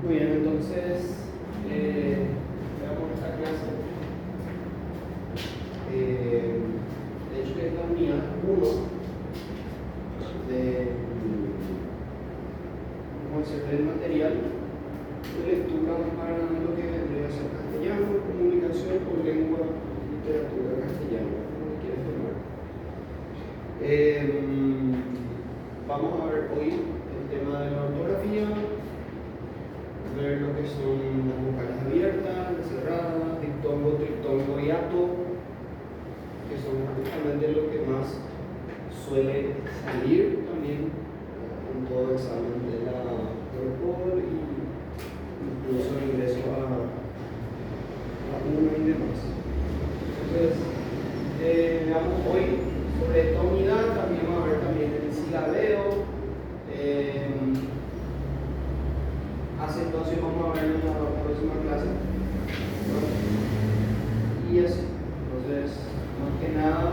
Muy bien, entonces veamos esta clase. De hecho, que es la unidad 1 de del material de lectura para lo que vendría a ser castellano, comunicación con lengua, literatura castellana, como quieras llamar. Vamos a ver hoy el tema de la ortografía, ver lo que son las vocales abiertas, las cerradas, diptongo, triptongo y ato, que son justamente lo que más suele salir también en todo examen de la Corpol y incluso el ingreso a UNA y demás. Entonces, veamos hoy sobre esta unidad, también vamos a ver también el silabeo. Acentuación vamos a ver en la próxima clase, ¿no? Y así. Entonces, más que nada,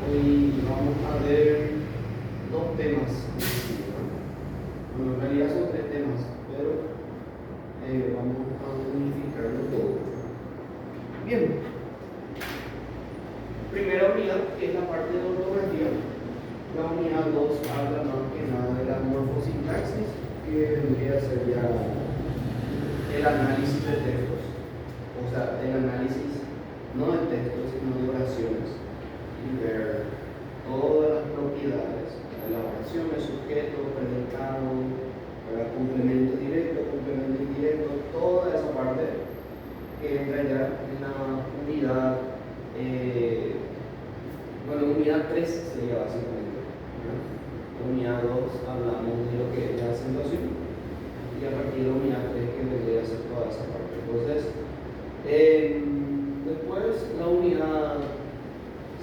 hoy vamos a ver dos temas, ¿no? Bueno, en realidad son tres temas, pero vamos a unificarlo todo. Bien, primera unidad, que es la parte de ortografía. La unidad 2 habla más que nada de la morfosintaxis, que vendría a ser ya el análisis de textos, o sea, el análisis no de textos, sino de oraciones, y ver todas las propiedades de la oración, el sujeto, predicado, el complemento directo, complemento indirecto, toda esa parte que entra ya en la unidad, unidad 3 sería básicamente, ¿no? En unidad 2 hablamos de lo que es la acentuación y a partir de la unidad 3 que vendría a ser toda esa parte. Entonces, después la unidad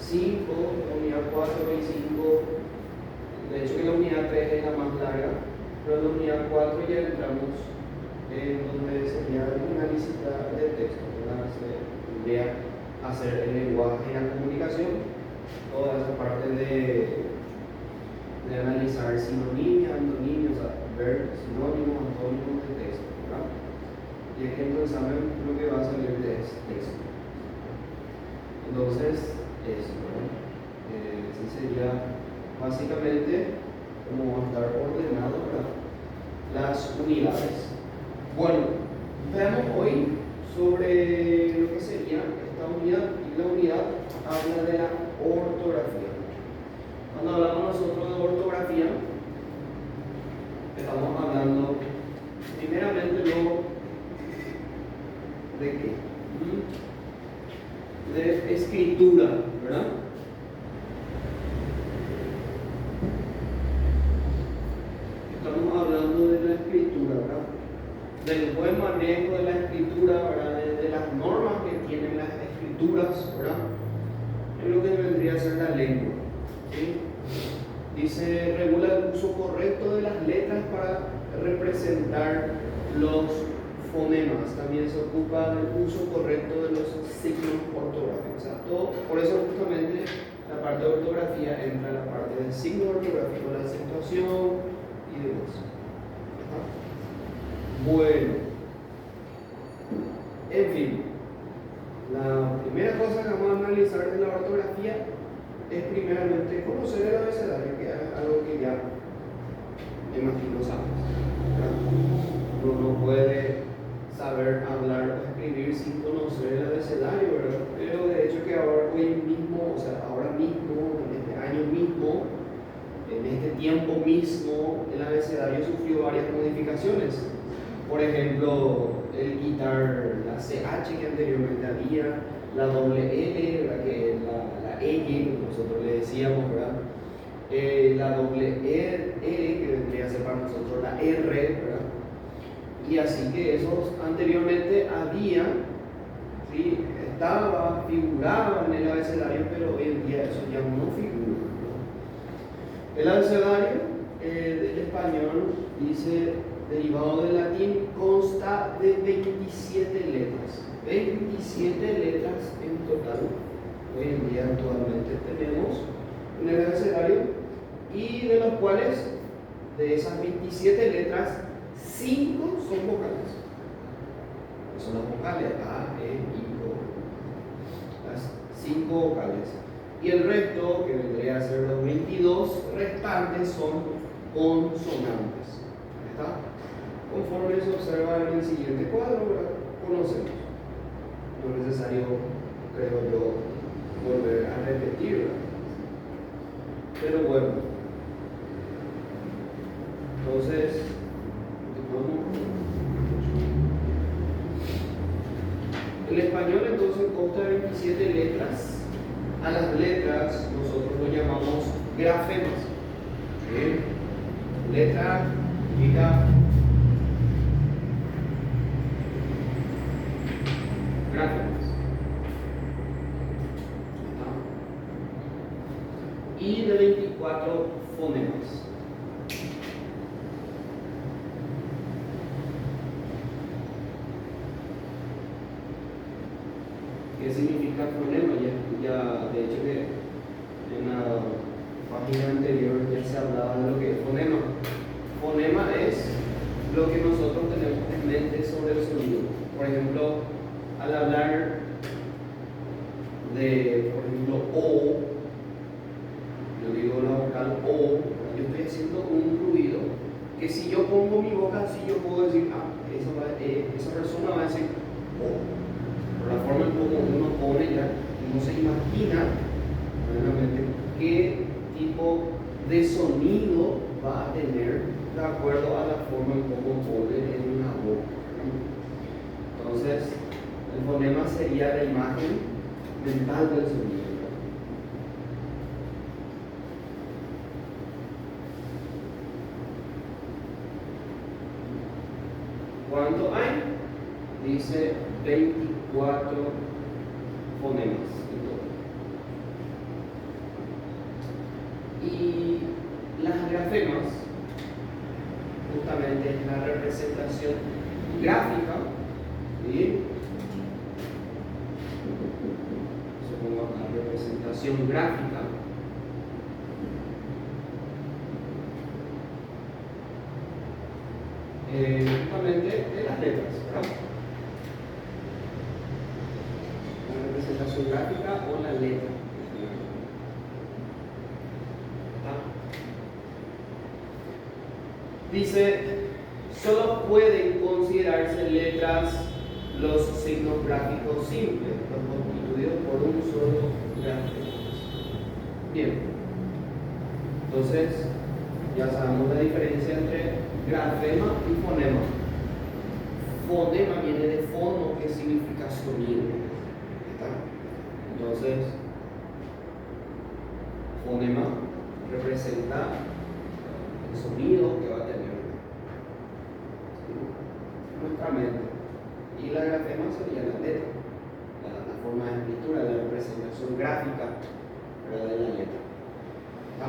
5, la unidad 4 y 5, de hecho que la unidad 3 es la más larga, pero en la unidad 4 ya entramos en donde sería el análisis de texto, ¿verdad? Se tendría a hacer el lenguaje y la comunicación, toda esa parte de analizar sinonimia, antonimia, o sea, ver sinónimos, antónimos de texto, ¿verdad? Y aquí en el examen lo que va a salir de texto. Entonces, eso, ¿verdad? Ese sería básicamente cómo va a estar ordenado, ¿verdad? Las unidades. Bueno, veamos hoy sobre lo que sería esta unidad, y la unidad habla de la ortografía. Cuando hablamos nosotros de ortografía, estamos hablando primeramente luego de qué? De escritura, ¿verdad? Estamos hablando de la escritura, ¿verdad? Del buen manejo de la escritura, ¿verdad? De las normas que tienen las escrituras, ¿verdad? Es lo que vendría a ser la lengua, ¿sí? Dice, regula el uso correcto de las letras para representar los fonemas. También se ocupa del uso correcto de los signos ortográficos. O sea, todo, por eso justamente la parte de ortografía entra en la parte del signo ortográfico, la acentuación y demás. Bueno, en fin, la primera cosa que vamos a analizar de la ortografía es primeramente conocer el abecedario, que es algo que ya me imagino sabes, ¿verdad? Uno no puede saber hablar o escribir sin conocer el abecedario, ¿verdad? Pero de hecho que ahora mismo, en este año mismo, en este tiempo mismo, el abecedario sufrió varias modificaciones. Por ejemplo, el quitar la CH que anteriormente había, la doble L, ¿verdad? Que es la L, nosotros le decíamos, ¿verdad? La doble E, que vendría a ser para nosotros la R, ¿verdad? Y así que esos anteriormente había, ¿sí? Estaba, figuraba en el abecedario, pero hoy en día eso ya no figura, ¿no? El abecedario del español dice, derivado del latín, consta de 27 letras. 27 letras en total. Hoy en día actualmente tenemos en el abecedario, y de los cuales, de esas 27 letras, 5 son vocales. Son las vocales A, E, I, O. Las 5 vocales. Y el resto, que vendría a ser los 22 restantes, son consonantes. ¿Está? Conforme se observa en el siguiente cuadro, conocemos. No es necesario, creo yo, volver a repetirla. Pero bueno. Entonces, el español entonces consta de 27 letras. A las letras nosotros lo llamamos grafemas. ¿Sí? Letra significa grafemas. Y de 24 fonemas. ¿Qué significa fonema? Ya de hecho que en la página anterior ya se hablaba de lo que es fonema. Fonema es lo que nosotros tenemos en mente sobre el sonido. Por ejemplo, al hablar de, por ejemplo, O, yo digo la vocal O, yo estoy haciendo un ruido que si yo pongo mi boca así, yo puedo decir, esa persona va a decir O. Por la forma en cómo uno pone ya, uno se imagina realmente qué tipo de sonido va a tener de acuerdo a la forma en cómo pone en una boca. Entonces, el fonema sería la imagen mental del sonido. ¿Cuánto hay? Dice 24 fonemas en todo. Y las grafemas, justamente es la representación gráfica, ¿sí? Supongo la representación gráfica justamente de las letras, ¿verdad? La representación gráfica o la letra. Dice, solo pueden considerarse letras los signos gráficos simples, constituidos por un solo grafema. Bien, entonces ya sabemos la diferencia entre grafema y fonema. Fonema viene de fono, que significa sonido. ¿Está? Entonces, fonema representa el sonido que va a tener nuestra mente. Y la grafema sería la letra, la forma de escritura, la representación gráfica, ¿verdad?, de la letra. ¿Está?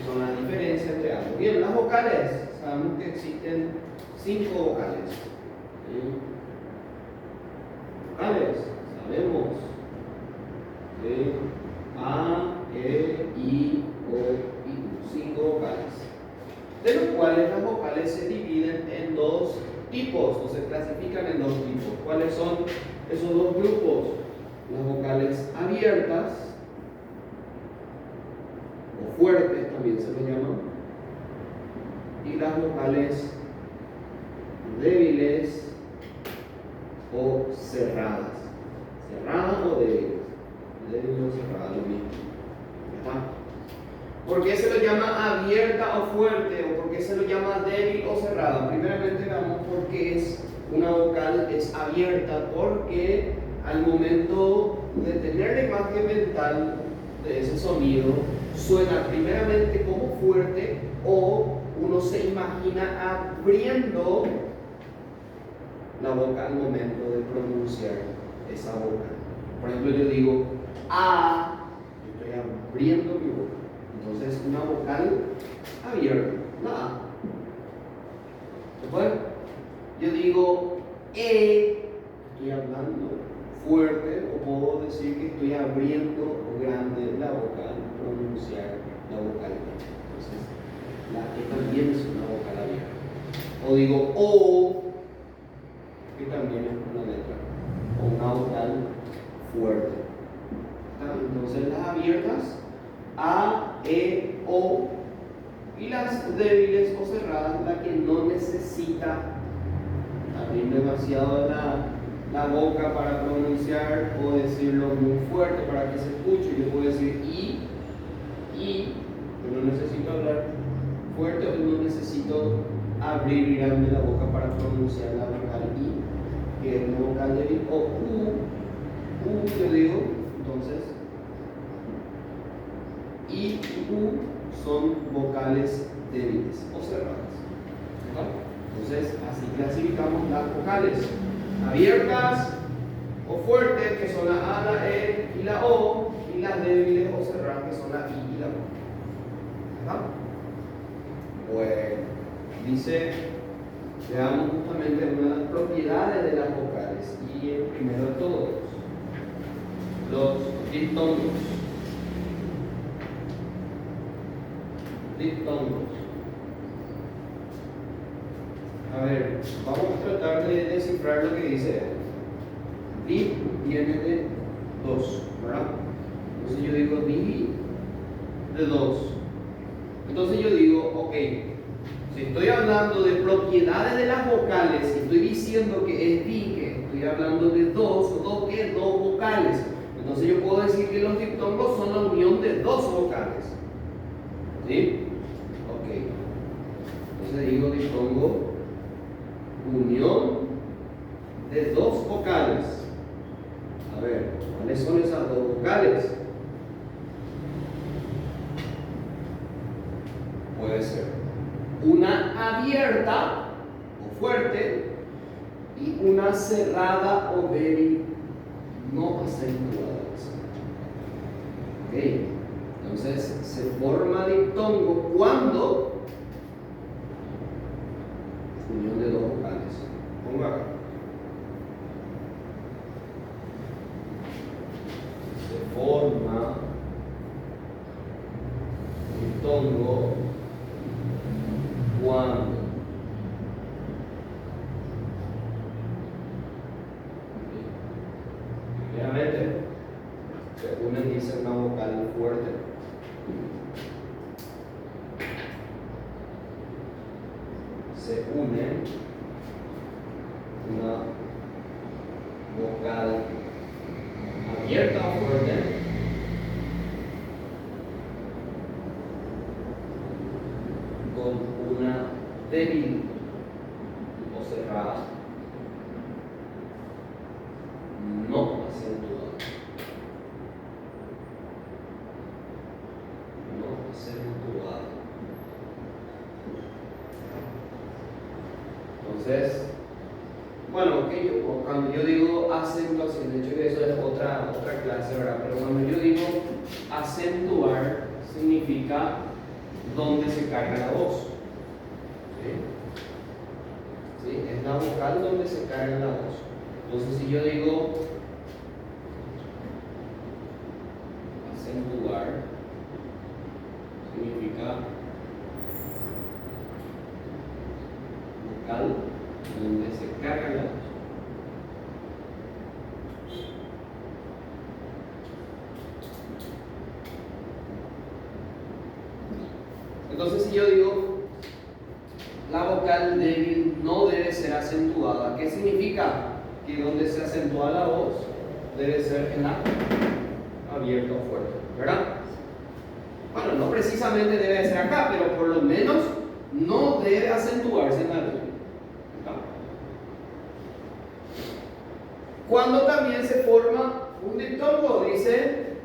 Son las diferencias entre ambos. Bien, las vocales. Sabemos que existen 5 vocales. ¿Sí? Vocales, sabemos. ¿Sí? A, E, I, O, I, 5 vocales. De los cuales las vocales se dividen en 2 tipos, o se clasifican en 2 tipos. ¿Cuáles son esos 2 grupos? Las vocales abiertas, o fuertes también se le llaman, y las vocales débiles o cerradas. Cerradas o débiles. Débiles o cerradas, lo mismo. ¿Por qué se lo llama abierta o fuerte? ¿O por qué se lo llama débil o cerrada? Primeramente veamos por qué una vocal es abierta. Porque al momento de tener la imagen mental de ese sonido, suena primeramente como fuerte, o uno se imagina abriendo la boca al momento de pronunciar esa vocal. Por ejemplo, yo digo A, estoy abriendo mi boca. Entonces, una vocal abierta, la A. Después, yo digo E, estoy hablando fuerte, o puedo decir que estoy abriendo grande la boca al pronunciar la vocal. Entonces, la E también es una vocal abierta. O digo O, que también es una letra, o una vocal fuerte. Entonces las abiertas, A, E, O, y las débiles o cerradas, la que no necesita abrir demasiado la boca para pronunciar o decirlo muy fuerte para que se escuche. Yo puedo decir I, pero no necesito hablar fuerte o no necesito abrir grande la boca para pronunciar la vocal I, que es una vocal débil, o U, yo digo, entonces I y U son vocales débiles o cerradas. Entonces, así clasificamos las vocales abiertas o fuertes, que son la A, la E y la O, y las débiles o cerradas, que son la I y la O. Bueno, dice, veamos justamente una de las propiedades de las vocales, y el primero de todos, los diptongos. A ver, vamos a tratar de descifrar lo que dice. Dip viene de 2, ¿verdad? Entonces yo digo di de 2. Entonces yo digo, ok, si estoy hablando de propiedades de las vocales, y estoy diciendo que es di, que estoy hablando de dos vocales. Entonces yo puedo decir que los diptongos son la unión de dos vocales. ¿Sí? Ok. Entonces digo diptongo, unión de dos vocales. A ver, ¿cuáles son esas dos vocales? Puede ser una abierta o fuerte y una cerrada o débil no acentuada. Ok. Entonces se forma diptongo cuando unión de dos vocales. Pongo acá. Se forma diptongo cuando primeramente se unen y dice una vocal fuerte. Se une una vocal abierta o fuerte con una débil o cerrada no acentuada. No acentuada. Entonces, bueno, cuando yo digo acentuación, de hecho que eso es otra clase, ¿verdad? Pero cuando yo digo acentuar, significa donde se carga la voz. ¿Sí? ¿Sí? Es la vocal donde se carga la voz. Entonces, si yo digo acentuar, significa vocal donde se carga la voz. Entonces, si yo digo la vocal débil no debe ser acentuada, ¿qué significa? Que donde se acentúa la voz debe ser en la abierta o fuerte, ¿verdad? Bueno, no precisamente debe ser acá, pero por lo menos no debe acentuarse en la débil. Cuando también se forma un diptongo, dice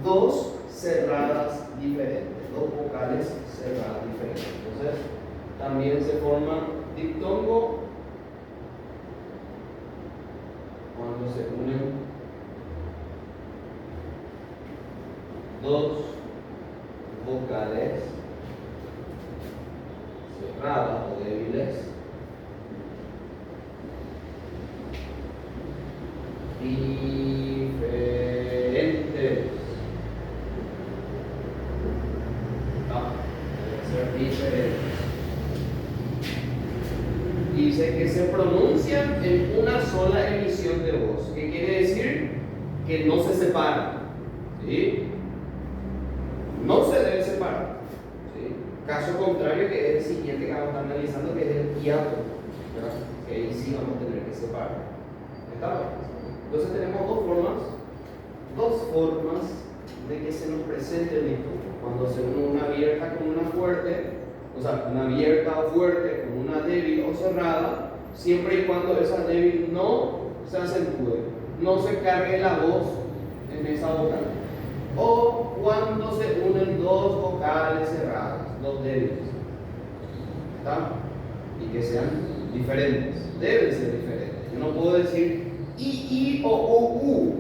dos cerradas diferentes, dos vocales cerradas diferentes. Entonces, también se forma diptongo cuando se unen dos vocales cerradas o débiles diferentes. Deben ser diferentes. dice que se pronuncian en una sola emisión de voz. ¿Qué quiere decir? Que no se separan. ¿Sí? No se debe separar. ¿Sí? Caso contrario, que es el siguiente que vamos a estar analizando, que es el hiato. Que ahí sí vamos a tener que separar. ¿Está? Entonces tenemos dos formas de que se nos presente el dictongo. Cuando se une una abierta con una fuerte, o sea, una abierta o fuerte con una débil o cerrada, siempre y cuando esa débil no se acentúe, no se cargue la voz en esa vocal. O cuando se unen dos vocales cerradas, dos débiles. ¿Está? Y que sean diferentes, deben ser diferentes. Yo no puedo decir I o U.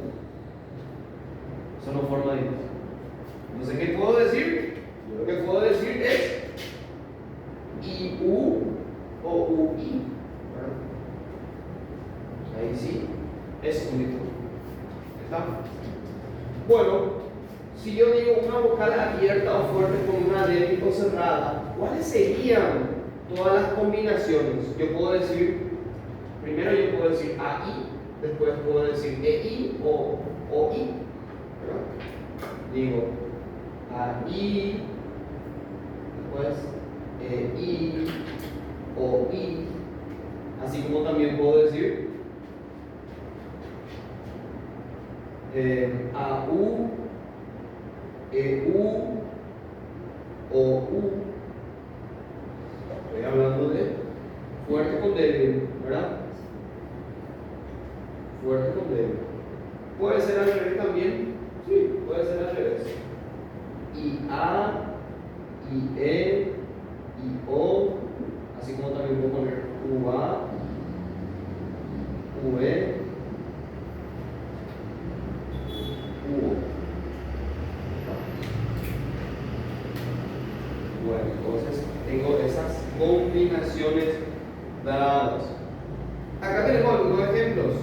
Eso no forma de. Entonces, ¿qué puedo decir? Yo lo que puedo decir es I-U o U-I. Ahí sí, es un dictongo. ¿Está? Bueno, si yo digo una vocal abierta o fuerte con una débil o cerrada, ¿cuáles serían todas las combinaciones? Yo puedo decir, primero yo puedo decir A-I, después puedo decir E-I o O-I. Digo A-I, después E-I, O-I, así como también puedo decir A-U, E-U, O-U. Estoy hablando de fuerte con débil, ¿verdad? Fuerte con débil. Puede ser al revés también. Sí, puede ser al revés. I-A, I-E, I-O, así como también puedo poner U-A, U-E, U-O. Bueno, entonces tengo esas combinaciones dadas. Acá tenemos algunos ejemplos.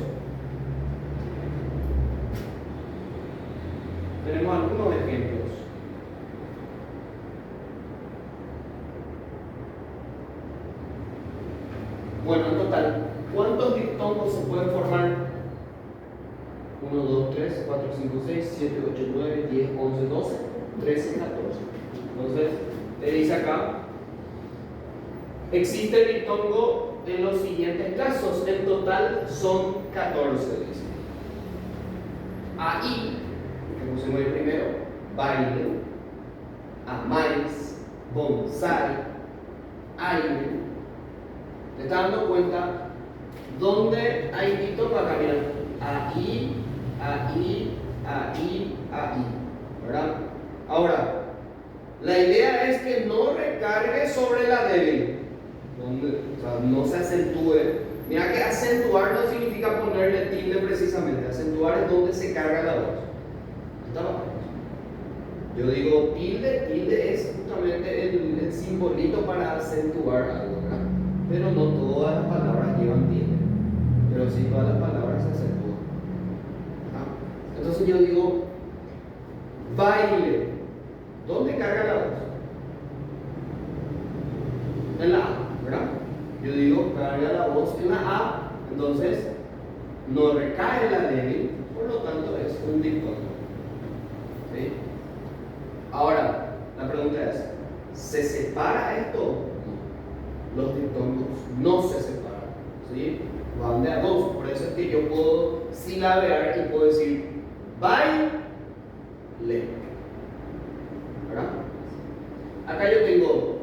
Tenemos algunos ejemplos. Bueno, en total, ¿cuántos diptongos se pueden formar? 1, 2, 3, 4, 5, 6, 7, 8, 9, 10, 11, 12, 13, 14. Entonces, le dice acá, existe el diptongo en los siguientes casos. En total son 14, dice. Ahí, que pusimos el primero, baile, amáis, bonsai, aire. ¿Te estás dando cuenta dónde hay diptongo acá? Mira, ahí, ahí, ahí, ahí, ¿verdad? Ahora, la idea es que no recargue sobre la débil, o sea, no se acentúe. Mira que acentuar no significa ponerle tilde precisamente. Acentuar es donde se carga la voz. ¿Está? Yo digo tilde, tilde es justamente el simbolito para acentuar algo, ¿verdad? Pero no todas las palabras llevan tilde. Pero sí todas las palabras se acentúan. ¿Ah? Entonces yo digo baile. ¿Dónde carga la voz? En la A, ¿verdad? Yo digo carga la voz en la A, entonces no recae la débil, por lo tanto es un diptongo. ¿Sí? Ahora, la pregunta es, ¿se separa esto? No. Los diptongos no se separan. ¿Sí? Van de a dos, por eso es que yo puedo silabear y puedo decir baile. ¿Verdad? Acá yo tengo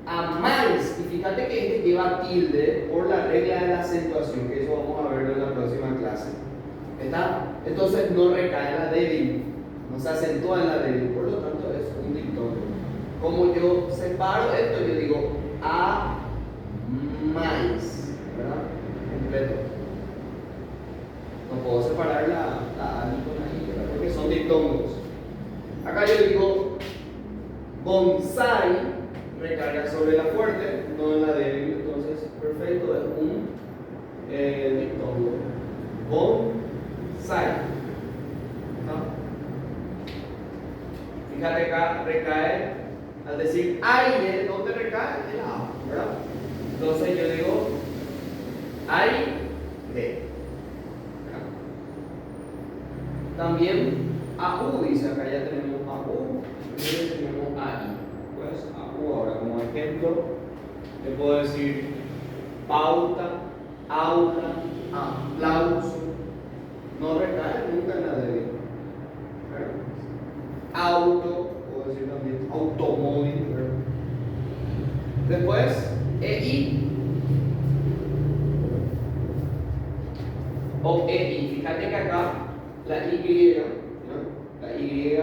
amáis, y fíjate que este lleva tilde por la regla de la acentuación, que eso vamos a verlo en la próxima clase. ¿Está? Entonces no recae la débil, no se acentúa en la débil, por lo tanto es un diptongo. Como yo separo esto, yo digo amáis, ¿verdad? Completo. No puedo separar la A ni con la I, ¿verdad? Porque son diptongos. Acá yo digo bonsai, recarga sobre la fuerte, no en la débil, entonces perfecto, es un diptongo. Bonsai. ¿No? Fíjate acá, recae, al decir aire, ¿dónde recae? En la A, ¿verdad? También AU, dice acá ya tenemos AU, y tenemos AI. Pues AU ahora como ejemplo, le puedo decir pauta, aula, aplauso. No recae nunca en la débil. Auto, puedo decir también automóvil. ¿Verdad? Después, EI o EI. Fíjate que acá la Y, ¿no? La Y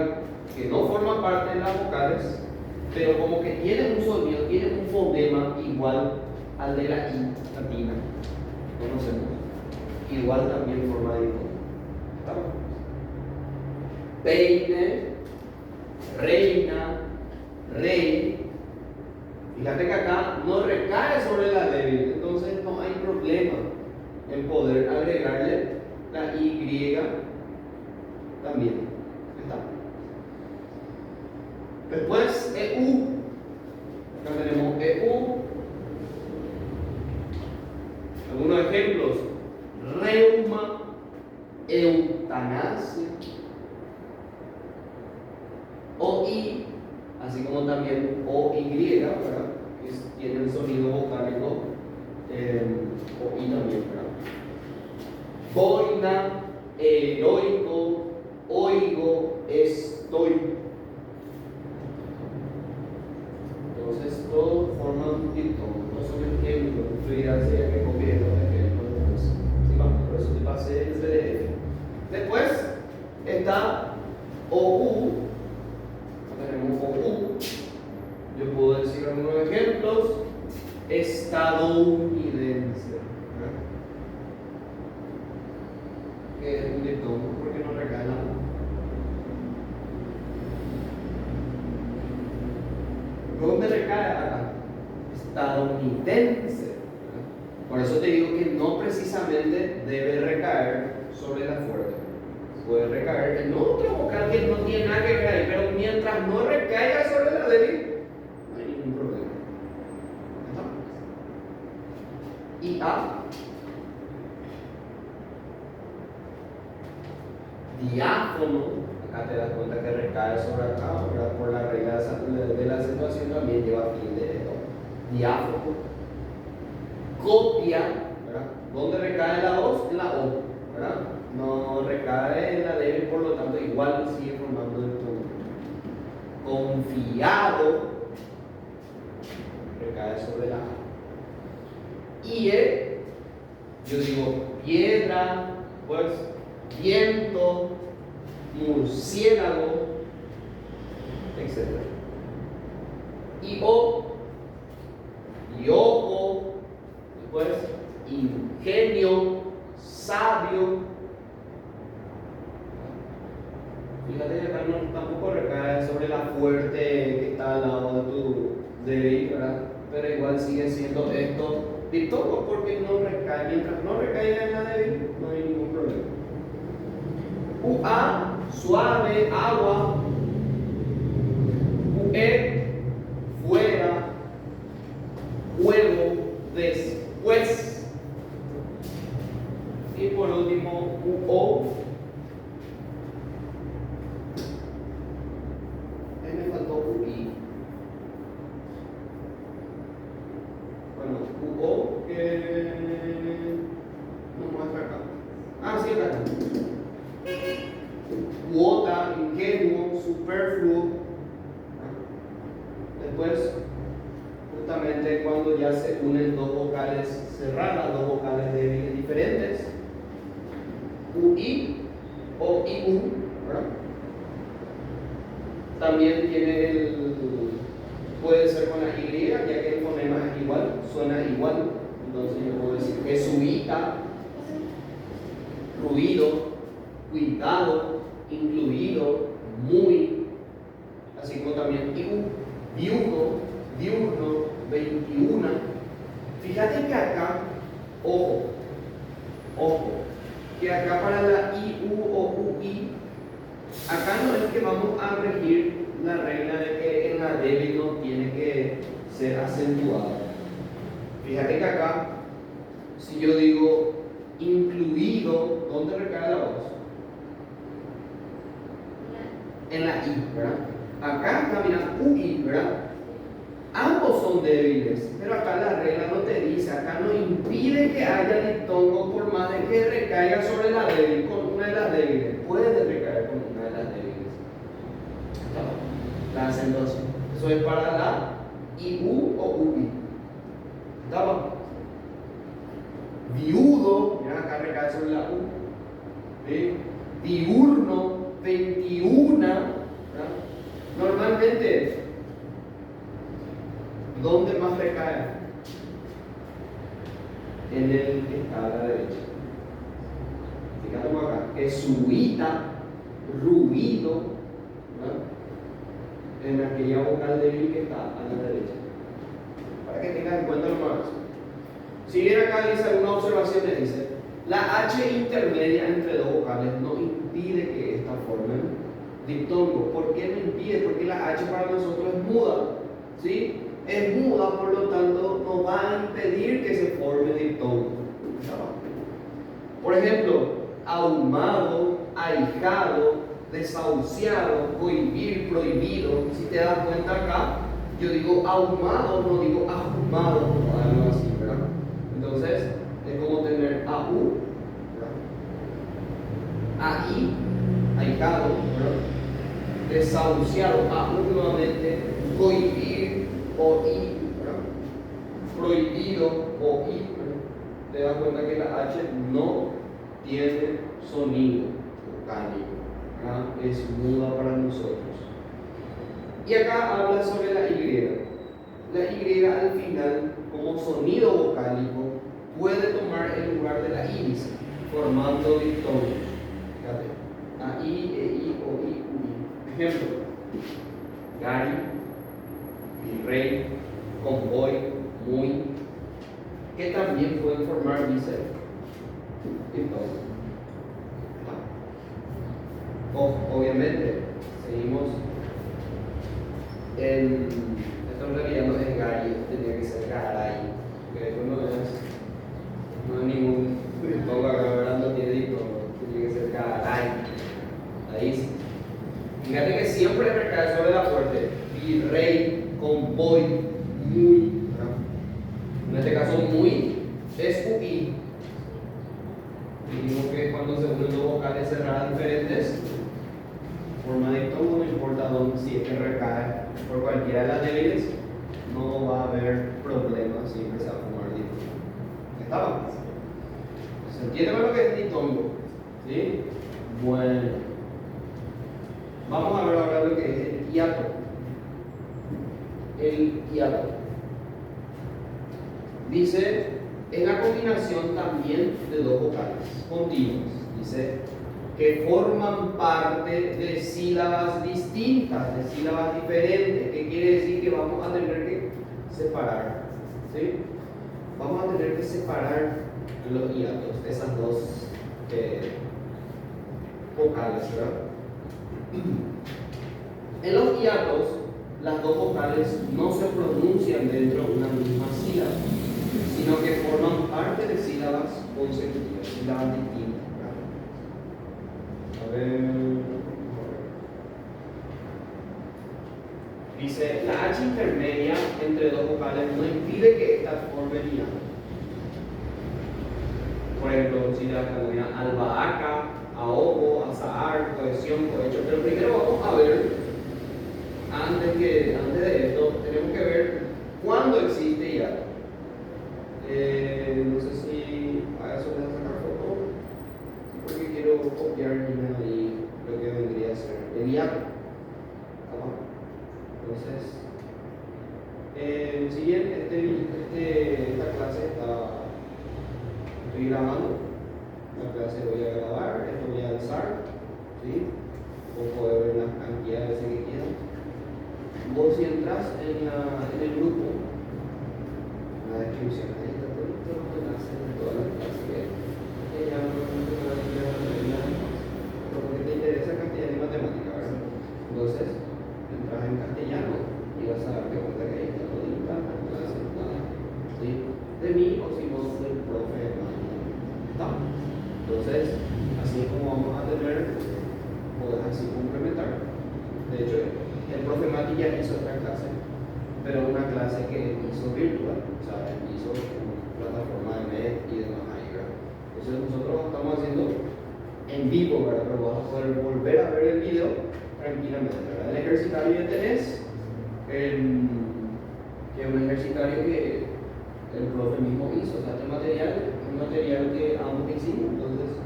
que no forma parte de las vocales, pero como que tiene un sonido, tiene un fonema igual al de la I latina. Conocemos. Igual también forma de peine, reina, rey. Fíjate que acá no recae sobre la débil, entonces no hay problema en poder agregarle la Y también. ¿Está? Después EU. Acá tenemos EU. Algunos ejemplos: reuma, eutanasia, OI, así como también OY, ¿verdad? Que tiene el sonido vocálico, OI también, ¿verdad? Boina, heroico, oigo, estoy. Entonces, todo forma un diptongo, no son ejemplos, fluidez que copié los ejemplos después. Sí, vamos, por eso te pasé el PDF. Después está OU. Tenemos OU. Yo puedo decir algunos ejemplos. Estadounidense. Que es un diptongo porque no recae la U. ¿Dónde recae acá? Estadounidense. Por eso te digo que no precisamente debe recaer sobre la fuerte. Puede recaer en otra vocal que no tiene nada que recaer, pero mientras no recaiga sobre la débil, no hay ningún problema. Y A. Diáfono. Acá te das cuenta que recae sobre acá, ¿verdad? Por la regla de la acentuación también lleva fin de esto. Diáfono. Copia, ¿verdad? ¿Dónde recae la O? En la O, ¿verdad? No recae en la débil, por lo tanto igual sigue formando el tono. Confiado, recae sobre la A. Y yo digo piedra, pues viento, murciélago, etc. Y O, y ojo, después ingenio, sabio. Fíjate que acá no, tampoco recae sobre la fuerte que está al lado de tu débil, ¿verdad? Pero igual sigue siendo esto diptongo porque no recae. Mientras no recaiga en la débil, no hay ningún problema. UA, suave, agua. UE, fuera, huevo, después. Y por último, UO. Me faltó UI. Bueno, UO que no muestra acá. Ah, sí, acá. Cuota, ingenuo, superfluo. Después, justamente cuando ya se unen dos vocales cerradas, dos vocales débiles diferentes, UI o IU, ¿verdad? También tiene puede ser con la Y, ya que el fonema es igual, suena igual. Entonces yo puedo decir jesuita, ruido, cuidado, incluido, muy, así como también diurno, 21. Fíjate que acá, ojo, que acá para la IU o UI, acá no es que vamos a regir la regla de que en la débil no tiene que ser acentuado. Fíjate que acá, si yo digo incluido, ¿dónde recae la voz? en la I, ¿verdad? Acá está, mira, UI, ¿verdad? Ambos son débiles, pero acá la regla no te dice, acá no impide que haya diptongo por más de que recaiga sobre la débil, con una de las débiles. Puede recaer con una de las débiles. La acentuación. Eso es para la IU o UI. ¿Estaba? Viudo, mira acá recae sobre la U. ¿Sí? Diurno, 21. ¿Verdad? Normalmente, ¿dónde más recae? En el que está a la derecha. Fíjate acá, jesuita, ruido, ¿verdad? En aquella vocal débil que está a la derecha. Para que tengas en cuenta lo más. Si bien acá dice alguna observación, le dice, la H intermedia entre dos vocales no impide que esta formen diptongo. ¿Por qué no impide? Porque la H para nosotros es muda, ¿sí? Es muda, por lo tanto, no va a impedir que se forme diptongo. Por ejemplo, ahumado, ahijado, desahuciado, cohibir, prohibido. Si te das cuenta acá, yo digo ahumado, no digo ahumado, o algo así, ¿verdad? Entonces, es como tener AU, ¿verdad? AI, ahijado, ¿verdad? Desahuciado, AU nuevamente, cohibir, OI, ¿verdad? Prohibido, OI, ¿verdad? Te das cuenta que la H no tiene sonido vocálico. Es muda para nosotros. Y acá habla sobre la Y. La Y al final, como sonido vocálico, puede tomar el lugar de la iris, formando diptongo. Fíjate. A I, E, I, O, I, U, I. Ejemplo: Gary, virrey, convoy, muy, que también pueden formar, dice, diptongo. Obviamente, seguimos en. Esto en realidad no es Gary, tenía que ser Garay. Que eso no es ningún diptongo acá, ¿verdad? No tiene diptongo, tiene que ser Garay. Ahí sí. Fíjate que siempre recae sobre la fuerte. Virrey, convoy, muy. En este caso, muy es UI. Dijimos que cuando se unen dos vocales cerradas diferentes, forma diptongo, no importa dónde, si es que recae por cualquiera de las débiles, no va a haber problema, siempre se va a formar diptongo. ¿Estaba? ¿Se entiende con lo que es diptongo? ¿Sí? Bueno, vamos a ver ahora lo que es el hiato. El hiato dice, es la combinación también de dos vocales continuas. Dice que forman parte de sílabas distintas, de sílabas diferentes. ¿Qué quiere decir? Que vamos a tener que separar, ¿sí? Vamos a tener que separar los hiatos de esas dos vocales, ¿verdad? En los hiatos, las dos vocales no se pronuncian dentro de una misma sílaba, sino que forman parte de sílabas consecutivas, sílabas distintas. A ver. Dice, la H intermedia entre dos vocales no impide que estas formen hiato. Por ejemplo, si la comunidad albahaca, ahogo, azahar, cohesión, cohecho. Pero primero vamos a ver, antes de esto, tenemos que ver cuándo existe hiato. No sé si a eso le voy a sacar foto, porque quiero copiar ahí lo que vendría a ser el hiato. Entonces, si bien esta clase estoy grabando, la clase voy a grabar, esto voy a alzar, ¿sí? Vos podés ver la cantidad de veces que quieras. Vos si entras en el grupo, en la descripción, ahí está todo todas las clases que ya no porque te interesa cantidad de matemática, ¿verdad? Entonces, entras en castellano y vas a darte cuenta que ahí está todo la clase, ¿sí? De mí o si no del profe. ¿Está? Entonces, así es como vamos a tener, podés así complementar De hecho, el profe Mati ya hizo esta clase, pero una clase que hizo virtual, o sea, hizo una plataforma de MED y demás ahí, ¿verdad? Entonces nosotros estamos haciendo en vivo, ¿verdad? Pero vas a poder volver a ver el video tranquilamente, ¿verdad? El ejercitario que tenés, que es un ejercitario que el profe mismo hizo, o sea, este material es un material que ambos hicimos, entonces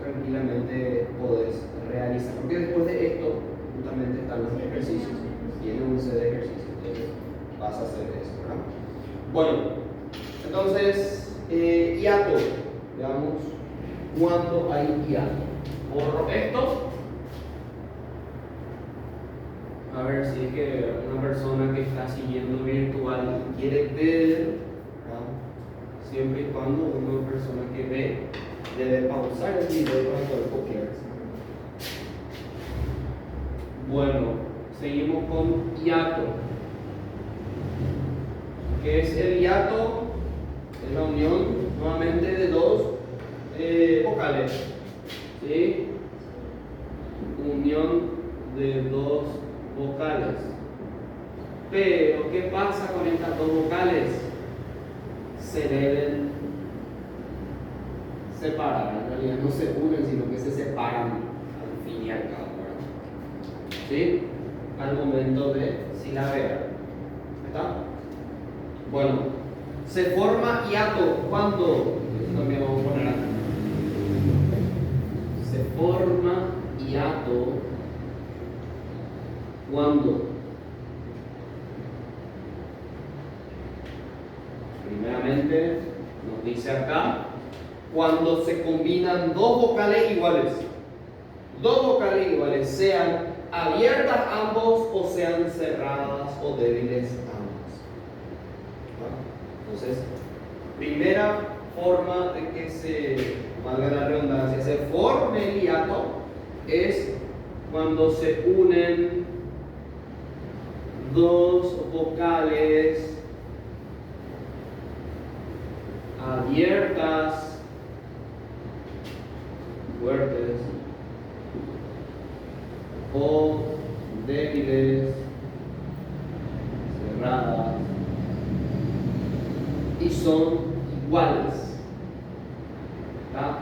tranquilamente podés realizar, porque después de esto justamente están los ejercicios, tiene un set de ejercicios, entonces vas a hacer eso, ¿verdad? Bueno, entonces, hiato, veamos cuándo hay hiato. Borro esto, a ver si es que una persona que está siguiendo virtual quiere ver, ¿verdad? Siempre y cuando una persona que ve debe pausar el video para poder copiar. Bueno, seguimos con hiato. ¿Qué es el hiato? Es la unión nuevamente de dos vocales. ¿Sí? Unión de dos vocales. Pero, ¿qué pasa con estas dos vocales? Se deben separar. En realidad no se unen, sino que se separan al fin y al cabo. ¿Sí? Al momento de silabear. ¿Está? Bueno, se forma hiato cuando, eso también vamos a poner aquí. Se forma hiato cuando, primeramente, nos dice acá, cuando se combinan dos vocales iguales. Dos vocales iguales, sean abiertas ambos o sean cerradas o débiles ambas. Entonces, primera forma de que se, valga la redundancia, se forme el hiato es cuando se unen dos vocales abiertas, fuertes, o débiles, cerradas, y son iguales. ¿Tá?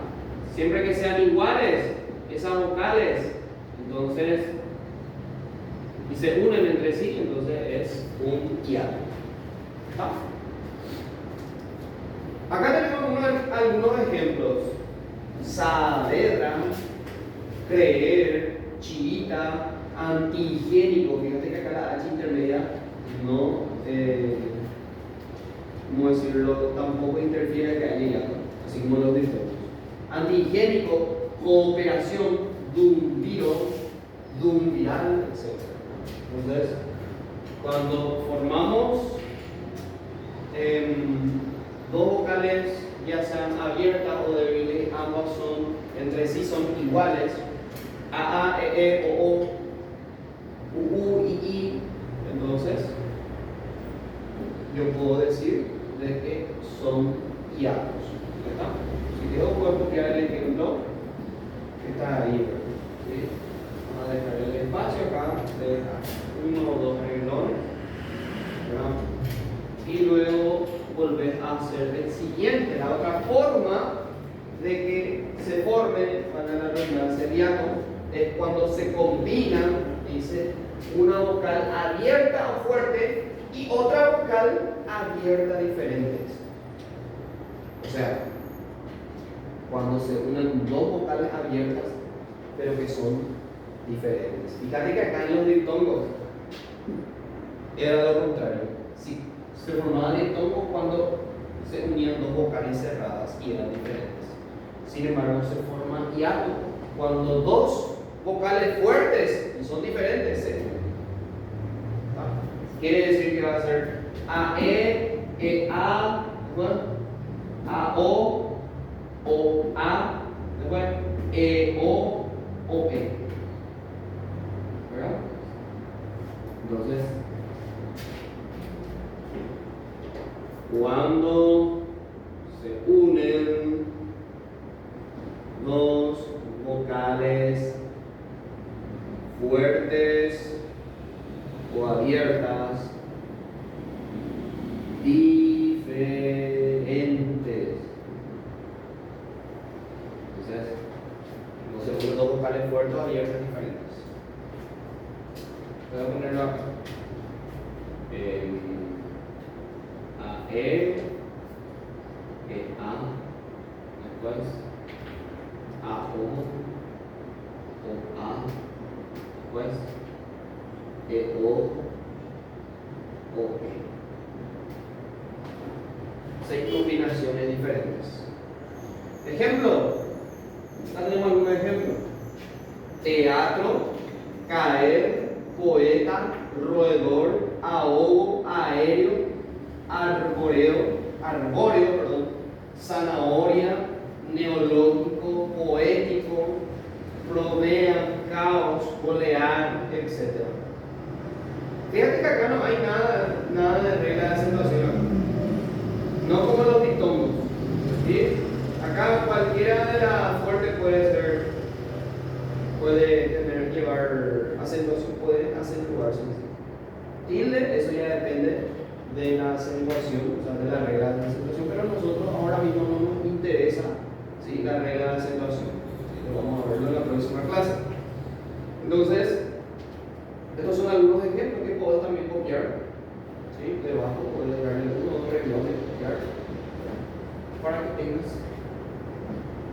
Siempre que sean iguales esas vocales, entonces, y se unen entre sí, entonces es un hiato. ¿Tá? Acá tenemos algunos ejemplos: Saavedra, creer, chivita, antihigiénico. Fíjate que acá la H intermedia no, ¿cómo decirlo? Tampoco interfiere que haya hiato, así como los diftondos. Antihigiénico, cooperación, dumbiro, dumbiral, etc. Entonces, cuando formamos dos vocales, ya sean abiertas o débiles, ambas son entre sí son iguales, a, e, o, u, i, entonces yo puedo decir de que son hiatos. ¿Está? Si quiero puedo copiar el ejemplo que está ahí. ¿Sí? Vamos a dejar el espacio acá, dejar uno o dos renglones, ¿verdad? Y luego volver a hacer el siguiente. La otra forma de que se forme, para la redundancia, el hiato, es cuando se combinan, dice, una vocal abierta o fuerte y otra vocal abierta diferente. O sea, cuando se unen dos vocales abiertas, pero que son diferentes. Fíjate que acá en los diptongos era lo contrario. Sí, se formaba diptongo cuando se unían dos vocales cerradas y eran diferentes. Sin embargo, se forma hiato cuando dos vocales fuertes y son diferentes se unen. Quiere decir que va a ser a, e, a, a, o, a, después e, o, e. ¿Verdad? Entonces, cuando se unen dos vocales fuertes vocales fuertes o abiertas diferentes. Voy a ponerlo acá. A, E, A, después A, O, A, después O, E. 6 combinaciones diferentes. Ejemplo, tenemos algún ejemplo. Teatro, caer, poeta, roedor, ahogo, aéreo, arbóreo, zanahoria, neológico, poético, plomea, caos, golear, etc. Fíjate que acá no hay nada de regla de acentuación. No como los diptongos. ¿Sí? Acá cualquiera de las fuertes puede llevar acentuación, puede acentuarse. Tilde, eso ya depende de la acentuación, o sea, de la regla de acentuación, pero a nosotros ahora mismo no nos interesa, ¿sí?, la regla de acentuación. ¿Sí? Vamos a verlo en la próxima clase. Entonces, estos son algunos ejemplos que puedo también copiar. ¿Sí? Debajo puedes darle uno o otro renglón de copiar para que tengas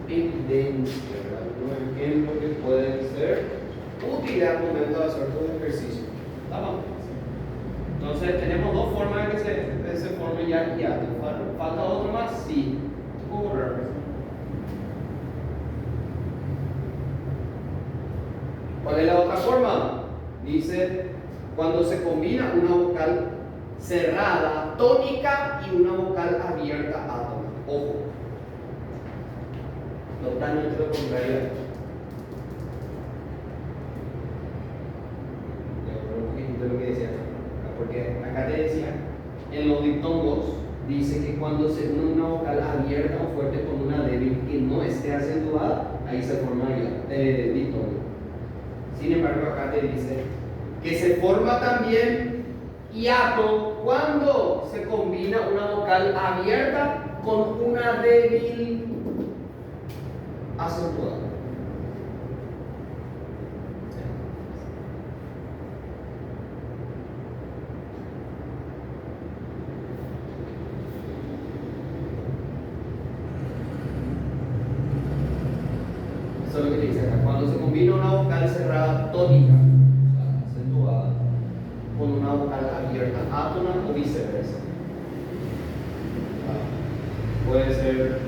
evidencia, algunos ejemplos que pueden ser útiles al momento de hacer tu ejercicio. ¿Estamos? Entonces tenemos dos formas de que se forme ya y ya. ¿Falta otro más? Sí. ¿Puedo borrar? ¿Cuál es la otra forma? Dice, cuando se combina una vocal cerrada, tónica, y una vocal abierta, átona. Ojo. Totalmente lo contrario. Un poquitito de lo que decía acá. Porque acá te decía, en los diptongos, dice que cuando se une una vocal abierta o fuerte con una débil que no esté acentuada, ahí se forma el diptongo. Sin embargo, acá te dice que se forma también hiato cuando se combina una vocal abierta con una débil acentuada. Eso es lo que te dice acá. Cuando se combina una vocal cerrada tónica, o sea, acentuada, con una vocal abierta átona o viceversa. Puede ser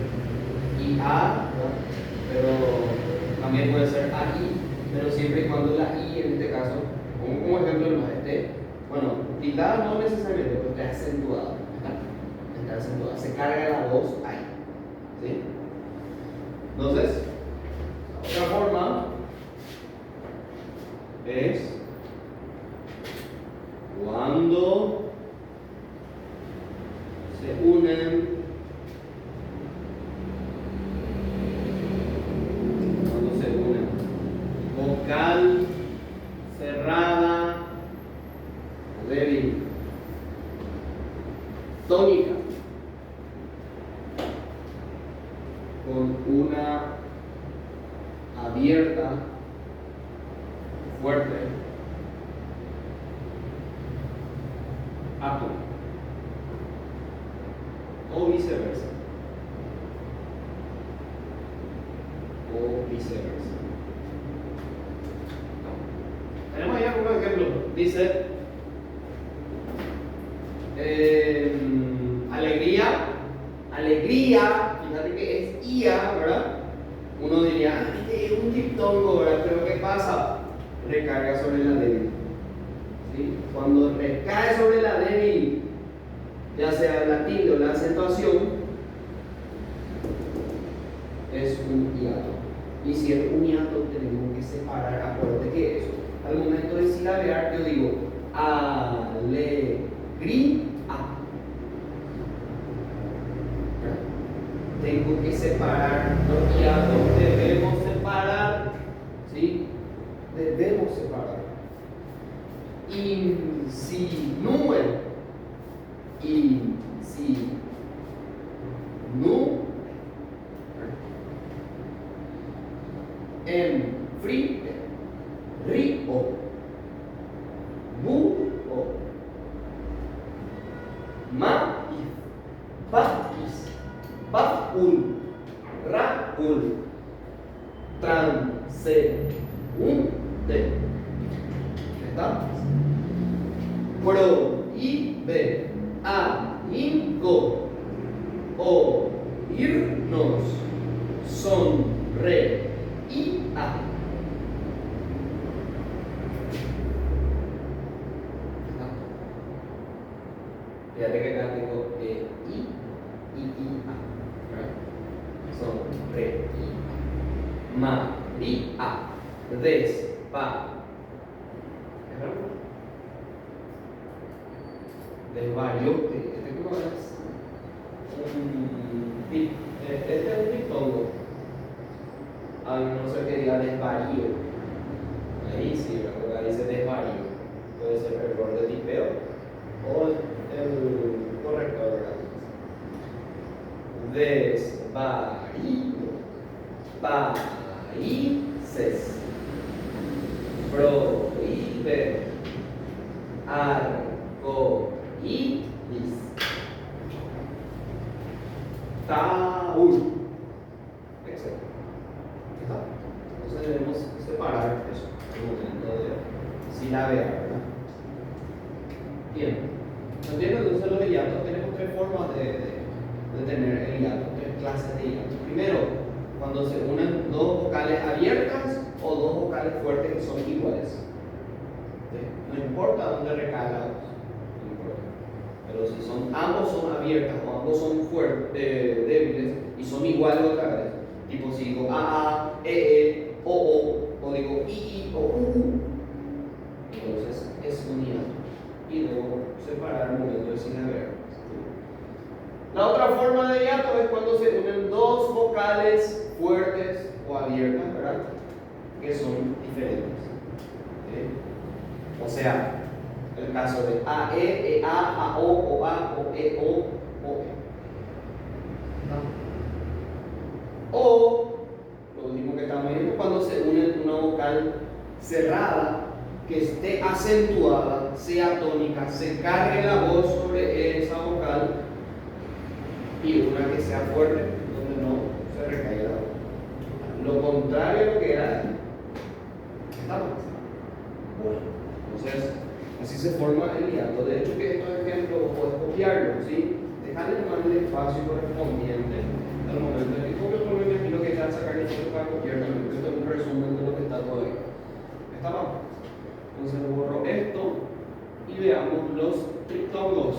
IA, pero también puede ser AI, pero siempre y cuando la I, en este caso, como ejemplo no esté, bueno, tildada no necesariamente, pero está acentuada. Está acentuada. Se carga la voz ahí. ¿Sí? Entonces, otra forma es cuando se unen vocal cerrada débil, tónica, con una abierta fuerte, átomo, o viceversa. Tenemos ahí algunos ejemplos. Dice alegría, fíjate que es IA, ¿verdad? Uno diría, este es un diptongo, ¿verdad? Pero ¿qué pasa? Recarga sobre la débil. ¿Sí? Cuando recae sobre la débil, ya sea la tilde o la acentuación, es un hiato. Y si es un hiato, tenemos que separar. Acuérdate que eso, al momento de silabear, yo digo alegría. Tengo que separar los hiatos, debemos separar, ¿sí? Debemos separar. Insinúe, frío, río, búho, maíz, país, paul, raúl, transeúnte. ¿Está? Prohíbe, ahínco, oírnos, sonreía. Fíjate que acá tengo I, A. Sonreía. María, desvarió. Este es un diptongo. No sé qué diga desvarío. Ahí sí, ¿verdad? Dice desvarío. Puede ser error de tipeo o el corrector, ¿verdad? Desvarío. Países. Prohíbe. Arcoíris. Taúl. Excelente. Entonces debemos separar eso en el momento de silabear, ¿verdad? Bien. Entiendo, entonces los hiatos tenemos tres formas de tener el hiato, tres clases de hiato. Primero, cuando se unen dos vocales abiertas o dos vocales fuertes que son iguales. No importa dónde recaiga la voz, no importa. Pero si ambos son abiertas o ambos son fuertes, débiles y son iguales otra vez, tipo si digo a, o digo i, o entonces es un hiato y debo separar el momento de silabear. La otra forma de hiato es cuando se unen dos vocales fuertes o abiertas, ¿verdad? Que son diferentes. O sea, el caso de a, o, a, o, e, o, O, lo último que estamos viendo es cuando se une una vocal cerrada que esté acentuada, sea tónica, se cargue la voz sobre esa vocal, y una que sea fuerte, donde no se recaiga la voz. Lo contrario a lo que era ¿estamos? Bueno, entonces así se forma el hiato. De hecho, que estos ejemplos puedes copiarlos, ¿sí? Dejarle tomar el espacio correspondiente al momento de que copio, me imagino que ya sacar el foto para copiarlo. Esto es un resumen de lo que está todo ahí. ¿Está abajo? Entonces borro esto y veamos los triptongos.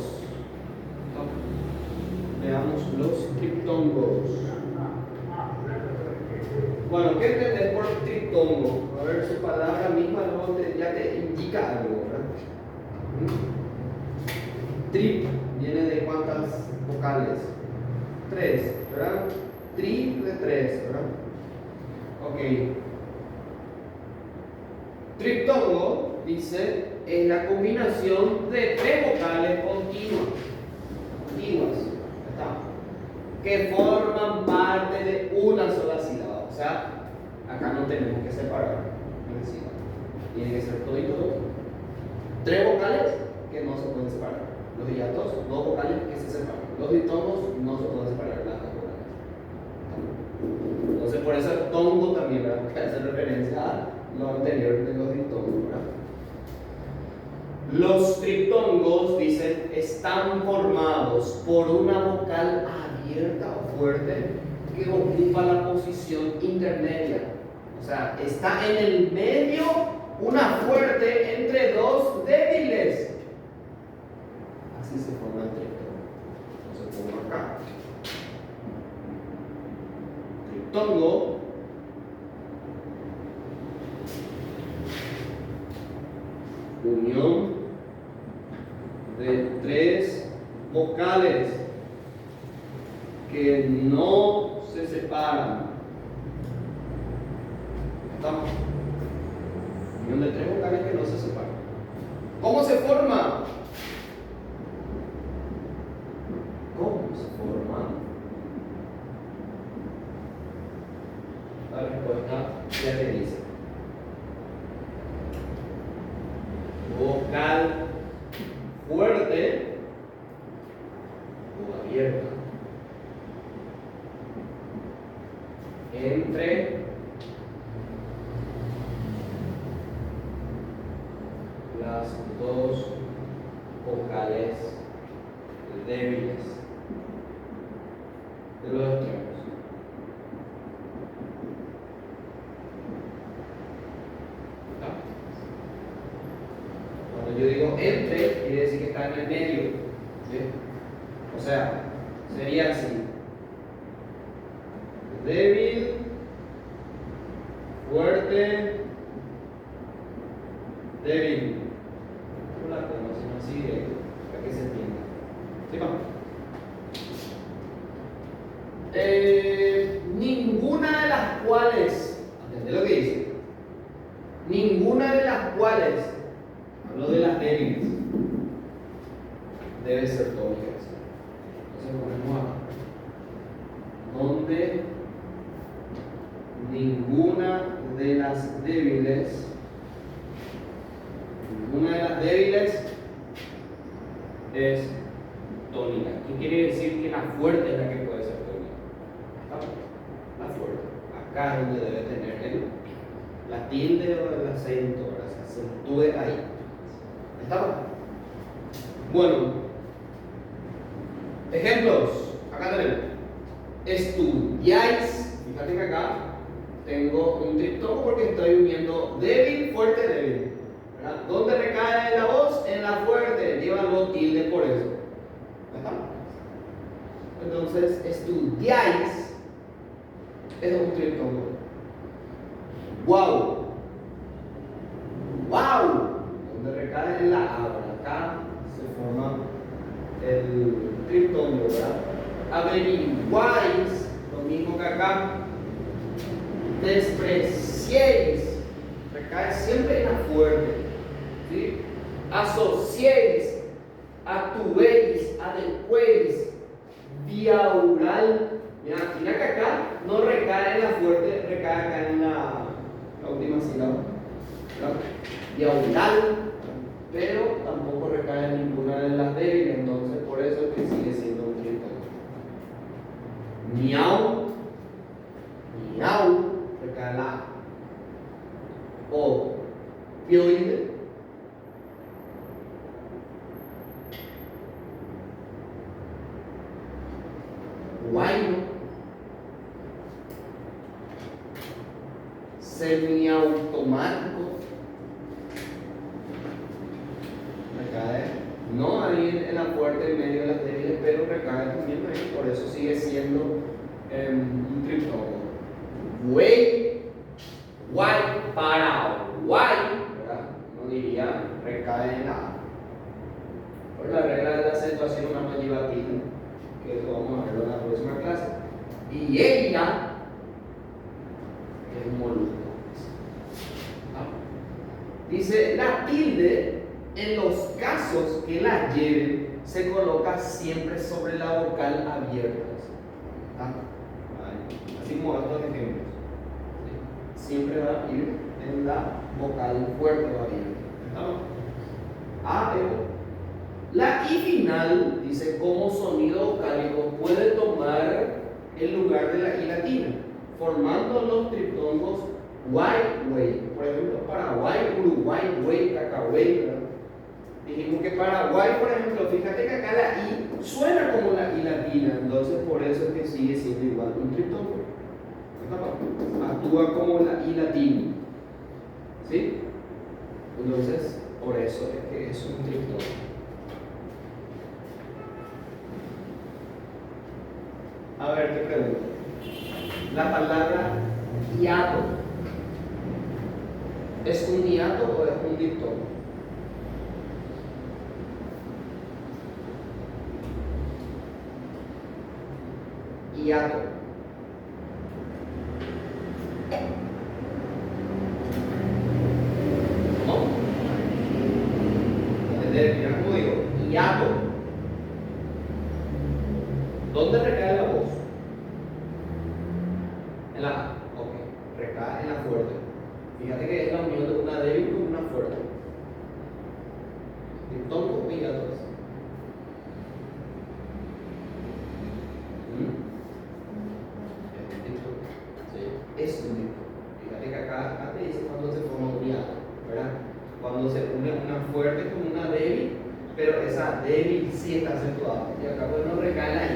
Veamos los triptongos. Bueno, ¿qué entendés por triptongo? A ver, su palabra misma luego ya te indica algo, ¿verdad? Trip viene de cuántas vocales? 3, ¿verdad? Tri de 3, ¿verdad? Ok. Triptongo, dice, es la combinación de tres vocales continuas, ¿está? Que forman parte de una sola sílaba. O sea, acá no tenemos que separar una sílaba. Tiene que ser todo y todo. Tres vocales que no se pueden separar. Los hiatos, dos vocales que se separan. Los diptongos no se pueden separar las dos vocales. Entonces, por eso el tongo también, ¿verdad? Que hace referencia a lo anterior de los diptongos, ¿verdad? Los triptongos, dicen, están formados por una vocal abierta o fuerte que ocupa la posición intermedia. O sea, está en el medio una fuerte entre dos débiles. Así se forma el triptongo. Entonces pongo acá. Triptongo. Unión de tres vocales que no se separan. ¿Estamos? Unión de tres vocales que no se separan. ¿Cómo se forma? ¿Cómo se forma? La respuesta ya te dice. entre las dos vocales débiles de los extremos. Cuando yo digo entre, quiere decir que está en el medio. ¿Sí? O sea, sería así: débil, fuerte, débil. No la conocen así directo, para que se entienda. ¿Sí, vamos? Ninguna de las cuales, ¿entendés lo que dice? Ninguna de las cuales, hablo de las débiles, debe ser tónica. Entonces ponemos acá: donde ninguna de las débiles es tónica. ¿Qué quiere decir? Que la fuerte es la que puede ser tónica. La fuerte. Acá es donde debe tener la tilde o el acento, ¿verdad? Se acentúe ahí. ¿Estamos? Bueno, ejemplos. Acá tenemos: estudiáis. Fíjate que acá tengo un triptónico porque estoy uniendo débil, fuerte, débil. ¿Verdad? ¿Dónde recae la voz? En la fuerte. Lleva los tildes por eso. ¿Verdad? Entonces, estudiáis es un triptónico. Wow. Wow. Donde recae en la A. Acá se forma el triptónico, ¿verdad? Averiguáis, lo mismo que acá. Despreciéis, recae siempre en la fuerte. ¿Sí? Asociéis, actuéis, adecuéis, diaural. Mira que acá no recae en la fuerte, recae acá en la última sílaba. Diaural, pero tampoco recae en ninguna de las débiles, entonces por eso es que sigue siendo un triptónico. Miau, miau, recae en la A. O pioide, guayno, semiautomático, recae no ahí en la fuerte en medio de las débiles, pero recae también ahí, por eso sigue siendo un triptónico. Güey, guay, para guay, ¿verdad? No diría recae en la A. Por la regla de la acentuación no lleva tilde, que eso vamos a verlo en la próxima clase. Y ella es un molusco. Dice: la tilde, en los casos que la lleven, se coloca siempre sobre la vocal abierta. Así como estos ejemplos. Siempre va a ir en la vocal fuerte o abierta. A, E. La I final, dice, como sonido vocálico puede tomar el lugar de la I latina, formando los triptongos guay, güey. Por ejemplo, Paraguay, Uruguay, güey, cacahuey. Dijimos que Paraguay, por ejemplo, fíjate que acá la I suena como la I latina, entonces por eso es que sigue siendo igual un triptongo. Actúa como la I latina. ¿Sí? Entonces, por eso es que es un triptongo. A ver, te pregunto. La palabra hiato, ¿es un hiato o es un diptongo? Hiato. ¿No? ¿Entendés? Mira cómo digo, hiato. ¿Dónde recae la voz? En la A. Ok. Recae en la fuerte. Fíjate que es la unión de una débil con una fuerte. Diptongo o hiato. ¿Sí? es un diptongo. Fíjate que acá te dice cuando se forma un hiato, ¿verdad? Cuando se une una fuerte con una débil, pero esa débil sí está acentuada. Y acá pues no recae en la I.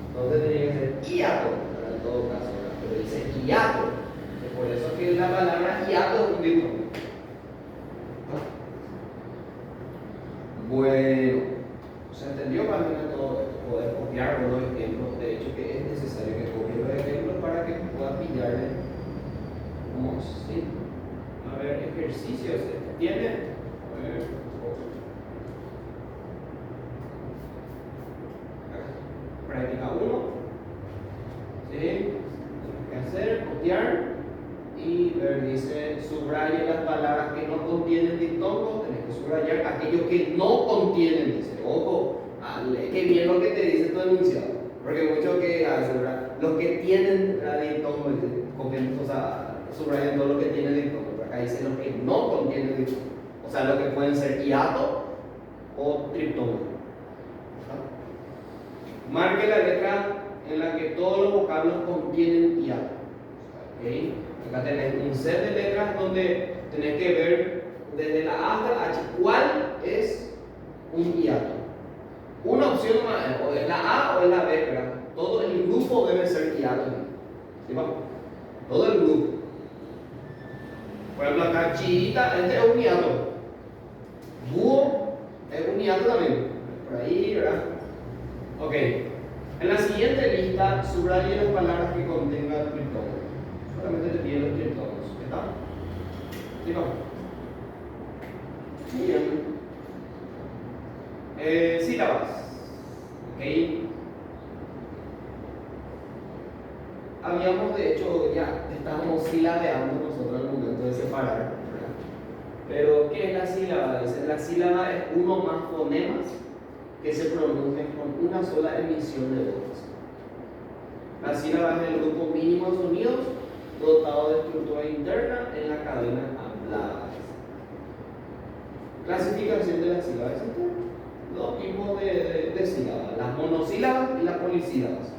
Entonces tendría que ser hiato, ¿verdad? En todo caso, ¿verdad? Pero dice hiato. Por eso es que la palabra hiato es un diptongo. Bueno, ¿se entendió para mí todo esto? Poder copiar los ejemplos. De hecho, que es necesario que copie los ejemplos para que pueda pillarle como sí. A ver, ejercicios. ¿Tiene? Práctica 1. ¿Sí? ¿Qué hacer? Copiar. Y ver, dice, subraya las palabras que no contienen diptongo. Tenés que subrayar aquellos que no contienen. Dice, ojo, lee que bien lo que te dice tu enunciado. Porque muchos que hacen, ¿verdad? Los que tienen diptongo, copian, o sea, subrayan todo lo que tiene diptongo. Pero acá dice los que no contienen diptongo. O sea, los que pueden ser hiato o triptongo. Marque la letra en la que todos los vocablos contienen hiato. ¿Okay? Acá tenés un set de letras donde tenés que ver desde la A hasta la H cuál es un hiato. Una opción o es la A o es la B, ¿verdad? Todo el grupo debe ser hiato. ¿Sí? Todo el grupo. Por ejemplo, acá chiita, este es un hiato. Búho es un hiato también. Por ahí, ¿verdad? Ok. En la siguiente lista subraye las palabras que contengan triptongo. Solamente te piden los triptongos. ¿Está? ¿Sí? Muy bien. Sílabas. Ok. Habíamos, de hecho, ya estábamos silabeando nosotros al momento de separar, ¿verdad? Pero, ¿qué es la sílaba? Dice, la sílaba es uno o más fonemas que se pronuncian con una sola emisión de voz. La sílaba es el grupo mínimo de sonidos dotado de estructura interna en la cadena hablada. Clasificación de las sílabas. Dos tipos de sílabas, las monosílabas y las polisílabas.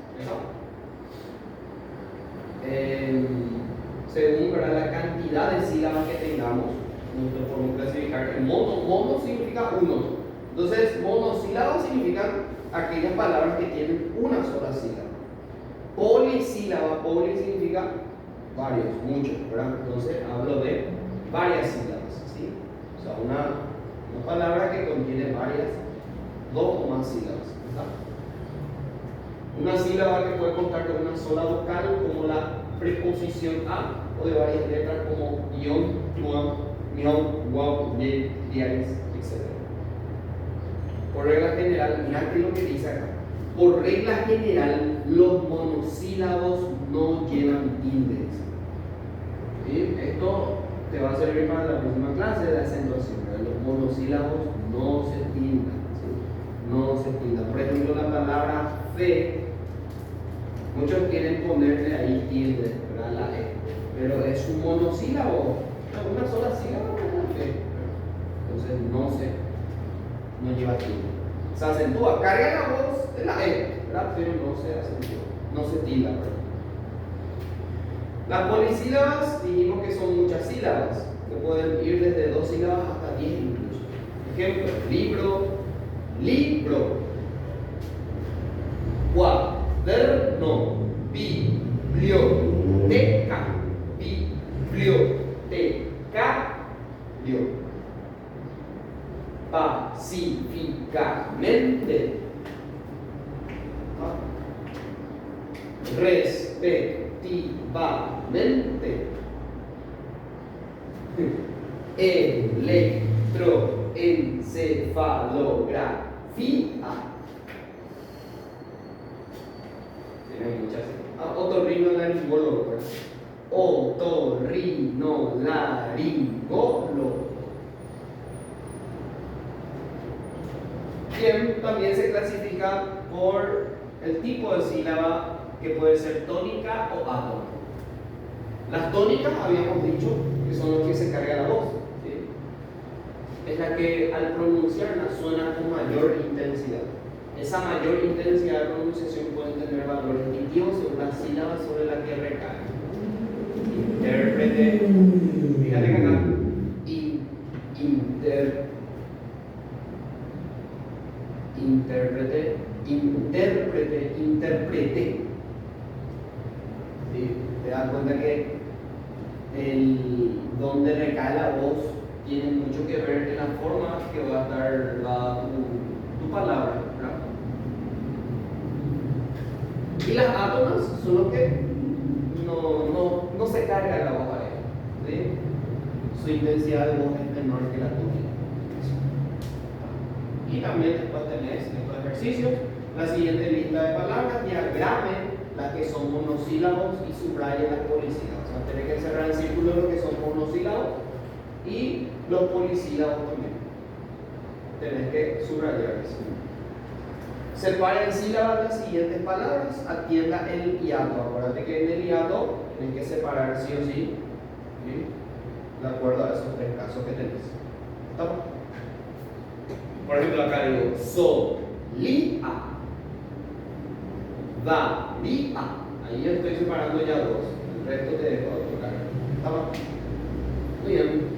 Según la cantidad de sílabas que tengamos, nosotros podemos clasificar en mono significa uno. Entonces, monosílabas significan aquellas palabras que tienen una sola sílaba. Polisílaba, poli significa varios, muchos, ¿verdad? Entonces hablo de varias sílabas, ¿sí? O sea, una palabra que contiene varias, dos o más sílabas, ¿verdad? Una sílaba que puede contar con una sola vocal, como la preposición a, o de varias letras como ion, tuam, mion, guau, ye, diaris, etc. Por regla general, mirá qué es lo que dice acá. Por regla general, los monosílabos no llevan tildes. ¿Sí? Esto te va a servir para la próxima clase de acentuación. Los monosílabos no se tildan. ¿Sí? No se tildan. Por ejemplo, la palabra fe, muchos quieren ponerle ahí tilde, ¿verdad? La E. Pero es un monosílabo, una sola sílaba, la fe. Entonces no lleva tilde. Se acentúa, carga la voz de la E, ¿verdad? Pero no se acentúa, no se tilda, ¿verdad? Las polisílabas dijimos que son muchas sílabas, que pueden ir desde 2 sílabas hasta 10 incluso. Ejemplo, libro, libro. Cuaderno, biblioteca, biblioteca, pacíficamente, respectivamente, electroencefalografía. Tiene muchas. Otorrinolaringólogo. Otorrinolaringólogo. Bien, también se clasifica por el tipo de sílaba que puede ser tónica o atónica. Las tónicas habíamos dicho que son los que se carga la voz, ¿sí? Es la que al pronunciarla suena con mayor intensidad. Esa mayor intensidad de pronunciación puede tener valores distintivos según la sílaba sobre la que recae. intérprete. Fíjate que acá, intérprete, intérprete. ¿Sí? Te das cuenta que donde recae la voz tiene mucho que ver en la forma que va a estar dada tu palabra, ¿verdad? Y las átomas son los que no se carga la voz a ellos, ¿sí? Su intensidad de voz es menor que la tuya. Y también después tenés estos ejercicios, la siguiente lista de palabras, diagramen las que son monosílabos y subrayen las polisílabos. O sea, tenés que cerrar en círculo lo que son monosílabos y los polisílabos también. Tenés que subrayar eso. Separa en sílabas las siguientes palabras, atienda el hiato. Acuérdate que en el hiato tenés que separar sí o sí, ¿sí? De acuerdo a esos tres casos que tenés. ¿Estamos? Por ejemplo, acá digo solía, daría. Ahí yo estoy separando ya dos. El resto te dejo tocar. ¿Estamos? Muy bien.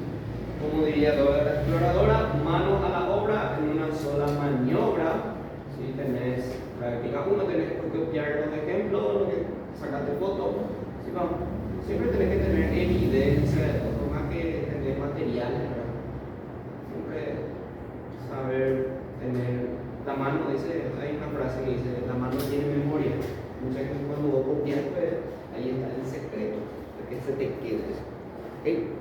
Como diría toda la exploradora, manos a la obra en una sola maniobra. Si tenés práctica 1, tenés que copiar los ejemplos, lo que sacaste fotos. ¿Sí, vamos? Siempre tenés que tener evidencia de todo, más que tener materiales, ¿verdad? Siempre saber tener la mano, dice, hay una frase que dice, la mano tiene memoria. Muchas veces cuando vos copias, pues ahí está el secreto, de que se te quede eso. ¿Okay?